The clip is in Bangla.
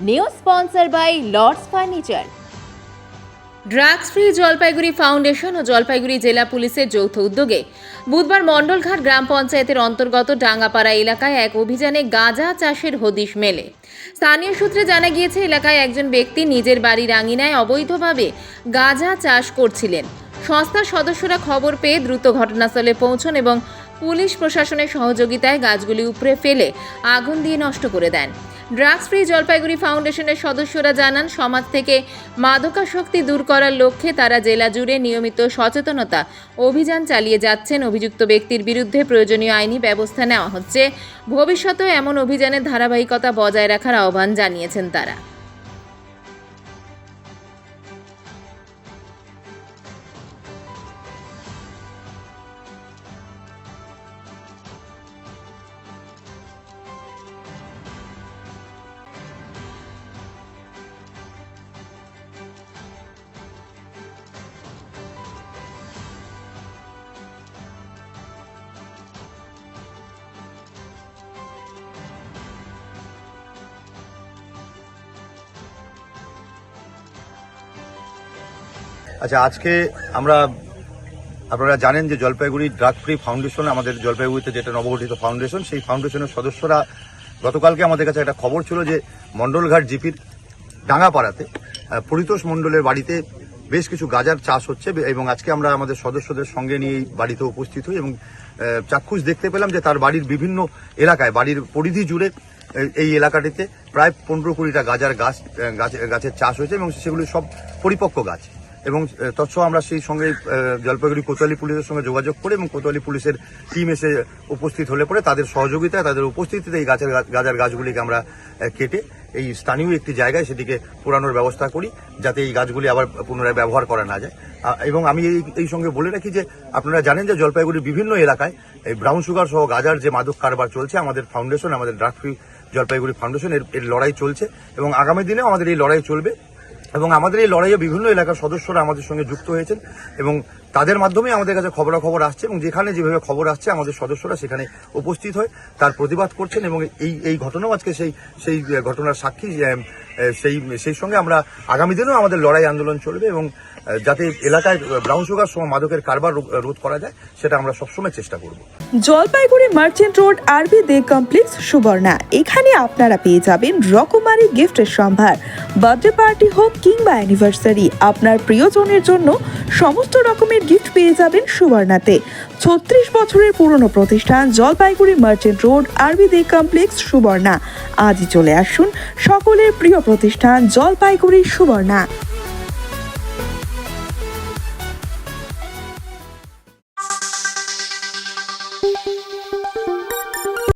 New sponsor by Lords Furniture. Drugs free Jalpaiguri foundation ও জলপাইগুড়ি জেলা পুলিশের যৌথ উদ্যোগে বুধবার মণ্ডলঘাট গ্রাম পঞ্চায়েতের অন্তর্গত ডাঙ্গাপাড়া এলাকায় এক অভিযানে গাঁজা চাষের হদিশ মেলে। স্থানীয় সূত্রে জানা গিয়েছে, এলাকায় একজন ব্যক্তি নিজের বাড়ির আঙিনায় অবৈধভাবে গাঁজা চাষ করছিলেন। সংস্থার সদস্যরা খবর পেয়ে দ্রুত ঘটনাস্থলে পৌঁছন এবং পুলিশ প্রশাসনের সহযোগিতায় গাছগুলি উপড়ে ফেলে আগুন দিয়ে নষ্ট করে দেন। ড্রাগস ফ্রি জলপাইগুড়ি ফাউন্ডেশনের সদস্যরা জানান, সমাজ থেকে মাদকাসক্তি দূর করার লক্ষ্যে তারা জেলা জুড়ে নিয়মিত সচেতনতা অভিযান চালিয়ে যাচ্ছেন। অভিযুক্ত ব্যক্তির বিরুদ্ধে প্রয়োজনীয় আইনি ব্যবস্থা নেওয়া হচ্ছে। ভবিষ্যতেও এমন অভিযানের ধারাবাহিকতা বজায় রাখার আহ্বান জানিয়েছেন তারা। আচ্ছা, আজকে আপনারা জানেন যে জলপাইগুড়ি ড্রাগ ফ্রি ফাউন্ডেশন, আমাদের জলপাইগুড়িতে যেটা নবগঠিত ফাউন্ডেশন, সেই ফাউন্ডেশনের সদস্যরা গতকালকে আমাদের কাছে একটা খবর ছিল যে মণ্ডলঘাট জিপির ডাঙ্গাপাড়াতে পরিতোষ মণ্ডলের বাড়িতে বেশ কিছু গাঁজার চাষ হচ্ছে এবং আজকে আমরা আমাদের সদস্যদের সঙ্গে নিয়ে এই বাড়িতে উপস্থিত হই এবং চাক্ষুষ দেখতে পেলাম যে তার বাড়ির বিভিন্ন এলাকায়, বাড়ির পরিধি জুড়ে এই এলাকাটিতে প্রায় 15-20টা গাছের চাষ হয়েছে এবং সেগুলি সব পরিপক্ক গাছ। এবং তৎসহ আমরা সেই সঙ্গে জলপাইগুড়ি কোতোয়ালি পুলিশের সঙ্গে যোগাযোগ করে এবং কোতোয়ালি পুলিশের টিম এসে উপস্থিত হলে পরে তাদের সহযোগিতায়, তাদের উপস্থিতিতে এই গাছের গাছগুলিকে আমরা কেটে এই স্থানীয় একটি জায়গায় সেটিকে পোড়ানোর ব্যবস্থা করি, যাতে এই গাছগুলি আবার পুনরায় ব্যবহার করা না যায়। এবং আমি এই সঙ্গে বলে রাখি যে আপনারা জানেন যে জলপাইগুড়ির বিভিন্ন এলাকায় এই ব্রাউন সুগার সহ গাঁজার যে মাদক কারবার চলছে, আমাদের ফাউন্ডেশন, আমাদের ড্রাগ ফ্রি জলপাইগুড়ি ফাউন্ডেশন এর লড়াই চলছে এবং আগামী দিনেও আমাদের এই লড়াই চলবে। এবং আমাদের এই লড়াইয়ে বিভিন্ন এলাকার সদস্যরা আমাদের সঙ্গে যুক্ত হয়েছেন এবং তাদের মাধ্যমে আমাদের কাছে খবরাখবর আসছে এবং যেখানে যেভাবে খবর আসছে আমাদের সদস্যরা সেখানে উপস্থিত হয়ে তার প্রতিবাদ করছেন এবং এই ঘটনাও আজকে সেই ঘটনার সাক্ষী। সেই সঙ্গে আমরা আগামী দিনেও আমাদের লড়াই আন্দোলন চলবে এবং যাতে এলাকায় ব্রাউন সুগার সহ মাদকের কারবার রোধ করা যায় সেটা আমরা সবসময় চেষ্টা করব। জলপাইগুড়ি মার্চেন্ট রোড আরবি দে কমপ্লেক্স সুবর্ণা, এখানে আপনারা পেয়ে যাবেন রকমারি গিফটের সম্ভার। বার্থডে পার্টি হোক কিংবা অ্যানিভার্সারি, আপনার প্রিয়জনের জন্য সমস্ত রকমের গিফট পেয়ে যাবেন সুবর্ণাতে। 36 বছরের পুরনো প্রতিষ্ঠান জলপাইগুড়ি মার্চেন্ট রোড আরবি দে কমপ্লেক্স সুবর্ণা। আজই চলে আসুন সকলের প্রিয় প্রতিষ্ঠান জলপাইগুড়ি সুবর্ণা।